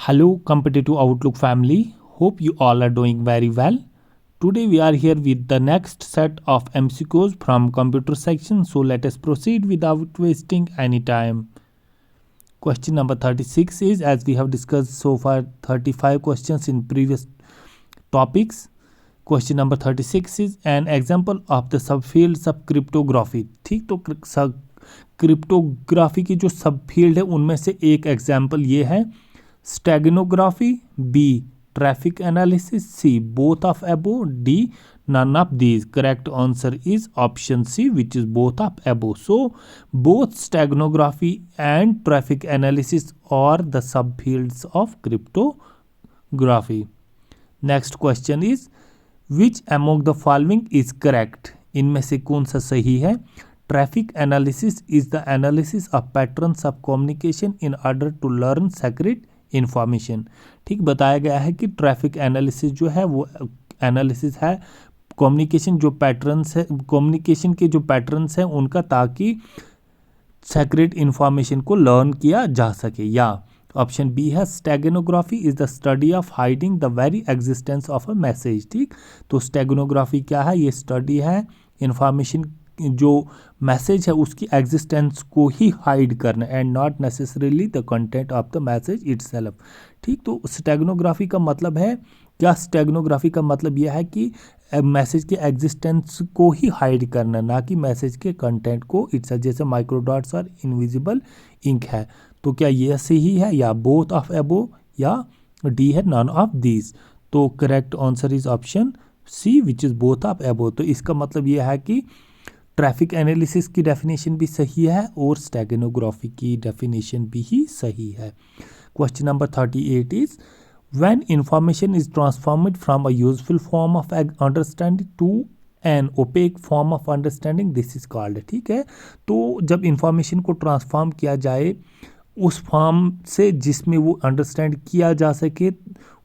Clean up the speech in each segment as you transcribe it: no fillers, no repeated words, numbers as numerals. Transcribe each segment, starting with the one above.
Hello, Competitive Outlook family. Hope you all are doing very well. Today we are here with the next set of MCQs from computer section. So let us proceed without wasting any time. Question number 36 is, as we have discussed so far 35 questions in previous topics. Question number 36 is an example of the subfields of cryptography. ठीक, तो cryptography की जो subfield है उनमें से एक example ये है steganography, B traffic analysis, C both of above, D none of these. Correct answer is option C, which is both of above. So both steganography and traffic analysis are the subfields of cryptography. Next question is, which among the following is correct? इनमें से कौन सा सही है? Traffic analysis is the analysis of patterns of communication in order to learn secret information. ठीक, बताया गया है कि ट्रैफिक एनालिसिस जो है वो एनालिसिस है कम्युनिकेशन जो पैटर्न्स है, कम्युनिकेशन के जो पैटर्न्स हैं उनका, ताकि सीक्रेट इंफॉर्मेशन को लर्न किया जा सके. या ऑप्शन बी है steganography is the study of hiding the very existence of a message. ठीक, तो स्टेगनोग्राफी क्या है? ये स्टडी है इंफॉर्मेशन जो मैसेज है उसकी एग्जिस्टेंस को ही हाइड करना and not necessarily the content of the message itself. ठीक, तो स्टेगनोग्राफी का मतलब है क्या? स्टेगनोग्राफी का मतलब यह है कि मैसेज के एग्जिस्टेंस को ही हाइड करना, ना कि मैसेज के कंटेंट को इटसेल्फ. जैसे माइक्रोडॉट्स और इनविजिबल इंक है. तो क्या ये सही है? या बोथ ऑफ एबो, या डी है नन ऑफ दीज. तो correct answer is option C, which is both of above. तो इसका मतलब यह है कि ट्रैफिक एनालिसिस की डेफिनेशन भी सही है और स्टेगनोग्राफी की डेफिनेशन भी ही सही है. Question number 38 is, when information is transformed from a useful form of understanding to an opaque form of understanding, this is called. ठीक है, तो जब इंफॉर्मेशन को ट्रांसफॉर्म किया जाए उस फॉर्म से जिसमें वो अंडरस्टैंड किया जा सके,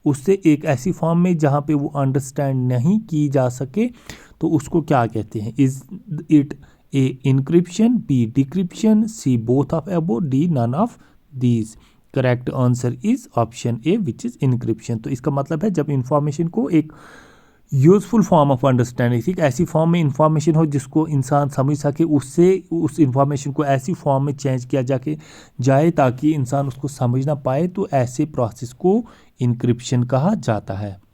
उससे एक ऐसी फॉर्म में जहाँ पे वो अंडरस्टैंड नहीं की जा सके, तो उसको क्या कहते हैं? Is it A encryption, B decryption, C both of above, D none of these. Correct answer is option A, which is encryption. तो इसका मतलब है जब इंफॉर्मेशन को एक यूजफुल फॉर्म ऑफ अंडरस्टैंडिंग, ठीक, ऐसी फॉर्म में इंफॉर्मेशन हो जिसको इंसान समझ सके, उससे उस इंफॉर्मेशन को ऐसी फॉर्म में चेंज किया जाए ताकि इंसान उसको समझ ना पाए, तो ऐसे प्रोसेस को इनक्रिप्शन कहा जाता है.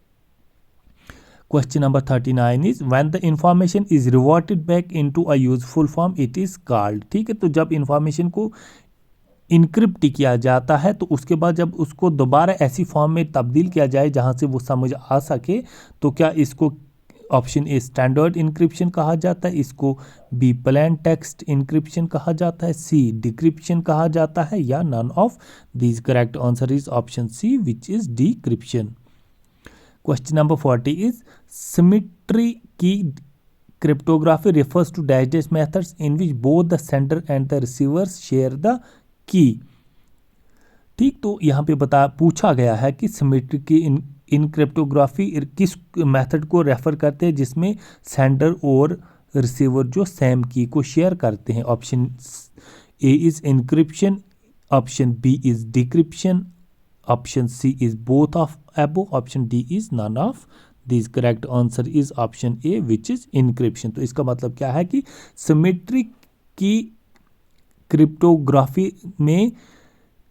Question number 39 is, when the information is reverted back into a useful form it is called. ठीक है, तो जब इंफॉर्मेशन को इनक्रिप्ट किया जाता है तो उसके बाद जब उसको दोबारा ऐसी फॉर्म में तब्दील किया जाए जहां से वो समझ आ सके, तो क्या इसको ऑप्शन ए स्टैंडर्ड इनक्रिप्शन कहा जाता है, इसको बी प्लेन टेक्स्ट इनक्रिप्शन कहा जाता है, सी डिक्रिप्शन कहा जाता है, या none of these. Correct answer is option C, which is decryption. Question number 40 is, symmetry की cryptography refers to dash methods in which both the sender and the receivers share the key. ठीक, तो यहाँ पे पूछा गया है कि symmetric की इन क्रिप्टोग्राफी किस मेथड को रेफर करते हैं जिसमें सेंडर और रिसीवर जो सेम की को शेयर करते हैं. Option A is encryption, option B is decryption, option C is both of above, option D is none of this. Correct answer is option A, which is encryption. तो इसका मतलब क्या है कि सिमेट्रिक की क्रिप्टोग्राफी में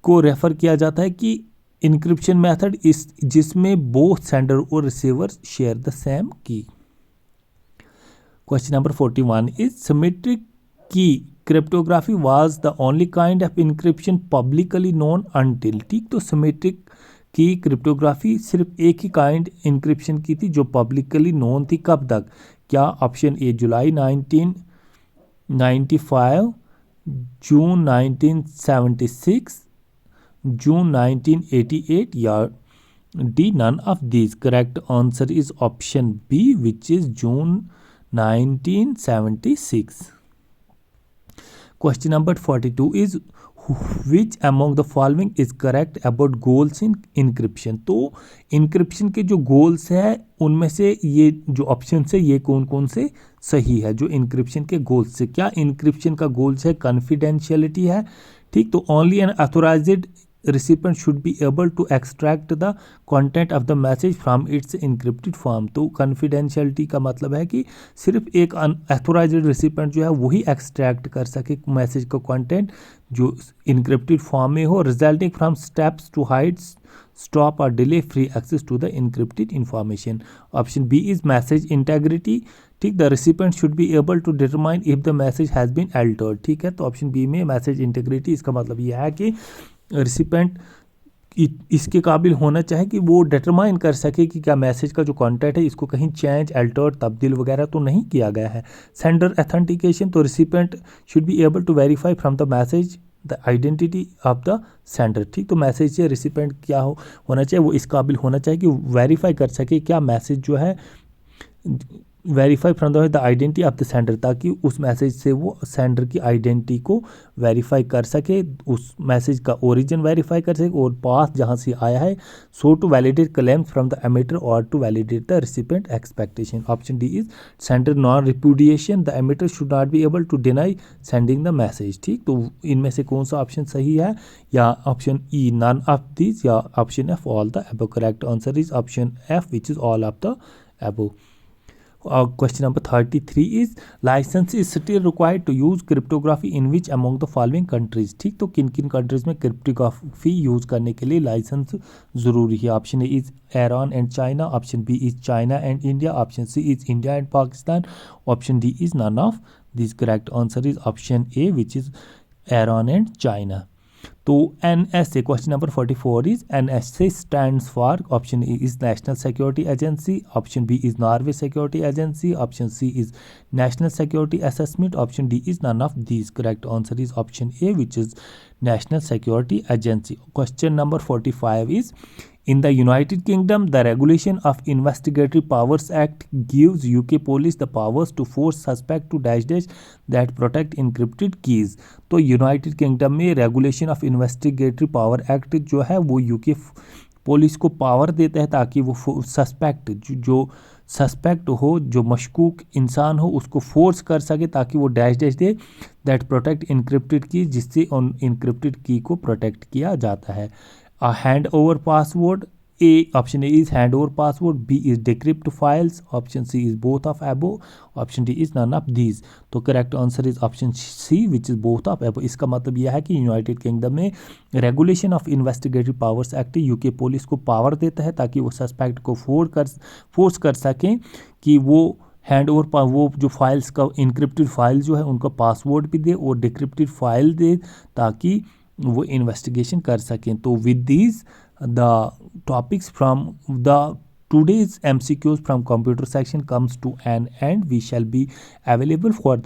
को रेफर किया जाता है कि इनक्रिप्शन मेथड इस जिसमें बोथ सेंडर और रिसीवर शेयर द सेम की. क्वेश्चन नंबर 41 इज, सिमेट्रिक की cryptography was the only kind of encryption publicly known until. ठीक, तो सिमेट्रिक की क्रिप्टोग्राफी सिर्फ एक ही काइंड इनक्रिप्शन की थी जो पब्लिकली नोन थी. कब तक? क्या option A July 1995, June 1976, June 1988, या D none of these. Correct answer is option B, which is June 1976. Question number 42 is, which among the following is correct about goals in encryption. तो encryption के जो goals हैं उनमें से ये जो option है ये कौन कौन से सही है जो इनक्रिप्शन के गोल्स से? क्या इनक्रिप्शन का गोल्स है कॉन्फिडेंशियलिटी है, ठीक, तो only an authorised recipient should be able to extract the content of the message from its encrypted form। तो confidentiality का मतलब है कि सिर्फ एक अनऑथोराइज्ड रिसिपेंट जो है वही एक्सट्रैक्ट कर सके मैसेज का कंटेंट जो इनक्रिप्टेड फॉर्म में हो, resulting from steps to hide, stop और delay free access to the encrypted information. Option B is message integrity. ठीक, the recipient should be able to determine if the message has been altered. ठीक है, तो option B में message integrity, इसका मतलब यह है कि रिसिपेंट इसके काबिल होना चाहिए कि वो डिटरमाइन कर सके कि क्या मैसेज का जो कंटेंट है इसको कहीं चेंज, अल्टर, तब्दील वगैरह तो नहीं किया गया है। सेंडर अथेंटिकेशन, तो recipient should be able to verify from the message the identity of the sender. ठीक, तो मैसेज से रिसिपेंट क्या होना चाहिए, वो इस काबिल होना चाहिए कि वेरीफाई कर सके क्या मैसेज जो है, verify from the identity of the sender, ताकि उस मैसेज से वो सेंडर की आइडेंटिटी को वेरीफाई कर सके, उस मैसेज का ओरिजिन वेरीफाई कर सके और पाथ जहाँ से आया है, so to validate claim from the emitter और to validate the recipient expectation. Option D is sender non repudiation, the emitter should not be able to deny sending the message. ठीक, तो इनमें से कौन सा ऑप्शन सही है, या option E none of this, या option F all the above. Correct answer is option F which is all of the above. Question number 33 is license is still required to use cryptography in which among the following countries। ठीक, तो किन किन countries में cryptography use करने के लिए licence जरूरी है। Option A is Iran and China, option B is China and India, option C is India and Pakistan, option D is none of this. Correct answer is option A which is Iran and China. तो NSA, question number 44 is NSA stands for, option A is national security agency, option B is Norway security agency, option C is national security assessment, option D is none of these. Correct answer is option A which is national security agency. Question number 45 is in the United Kingdom, the Regulation of Investigatory Powers Act gives UK police the powers to force suspect to dash dash that protect encrypted keys। तो United Kingdom में regulation of इन्वेस्टिगेटरी power act जो है वो UK police को power देता है ताकि वो सस्पेक्ट जो सस्पेक्ट हो, जो मशकूक इंसान हो, उसको फोर्स कर सके ताकि वो dash dash they that protect encrypted की, जिससे उन इनक्रिप्टेड की को प्रोटेक्ट किया जाता है। Hand over password, A option A is hand over password, B is decrypt files, option C is both of above, option D is none of these. तो correct answer is option C which is both of above. इसका मतलब यह है कि United Kingdom में regulation of investigative powers act UK police को power देता है ताकि वो सस्पेक्ट को फोर्स कर सकें कि वो हैंड ओवर वो जो फाइल्स का इनक्रिप्टेड फाइल जो है उनका पासवर्ड भी दे और डिक्रिप्टेड फाइल दे ताकि वो इन्वेस्टिगेशन कर सकें। तो with these the topics from the today's MCQs from computer section comes to an end. We shall be available for